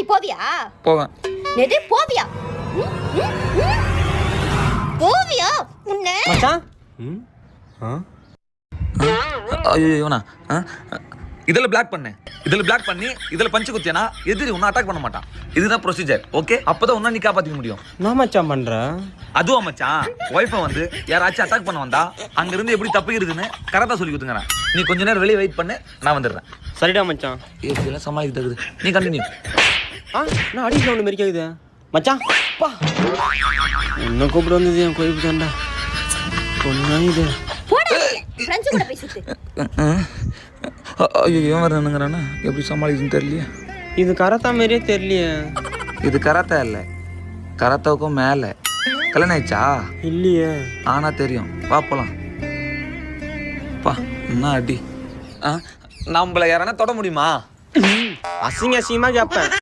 நீ போவியா? போவேன். எது போவியா? போவியா உன்ன? மச்சான் ஐயோண்ணா, இதில் பிளாக் பண்ணேன், இதில் பிளாக் பண்ணி இதில் பஞ்சு குத்தியனா எதிரி ஒன்றும் அட்டாக் பண்ண மாட்டான். இதுதான் ப்ரொசீஜர். ஓகே, அப்போதான் ஒன்றா நீ காப்பாற்றிக்க முடியும். நான் மச்சான் பண்ற அதுவும் மச்சான், ஒய்ஃபை வந்து யாராச்சும் அட்டாக் பண்ண வந்தா அங்கிருந்து எப்படி தப்பிக்கிறதுன்னு கரெக்டாக சொல்லி கொடுத்துங்கிறேன். நீ கொஞ்ச நேரம் வெளியே வெயிட் பண்ணு, நான் வந்துடுறேன். சரிடா மச்சான். இதெல்லாம் சமாளிக்க தகுது. நீ கண்டினியூ. நான் அடி சவுண்ட் மாரி கேக்குது மச்சான். பா என்ன கூப்பிட்டு வந்தது என் கோயிலுக்கு தான்டா. பொண்ணா இது போடா ஃப்ரெண்ட்ஸ் கூட பேசிட்டு. ஐயோ, ஏன் வரணுங்கிறானா? எப்படி சமாளிக்குன்னு தெரியலையே. இது கராத்தா மாரியே தெரியலையே. இது கராத்தா இல்லை, கராத்தாவுக்கும் மேலே. கல்யாணம் ஆயிடுச்சா? இல்லையே. ஆனா தெரியும். வா போலாம். பா என்ன அடி. நம்மள யாரானா தொட முடியுமா? அசிங்க அசிங்கமா கேட்பேன்.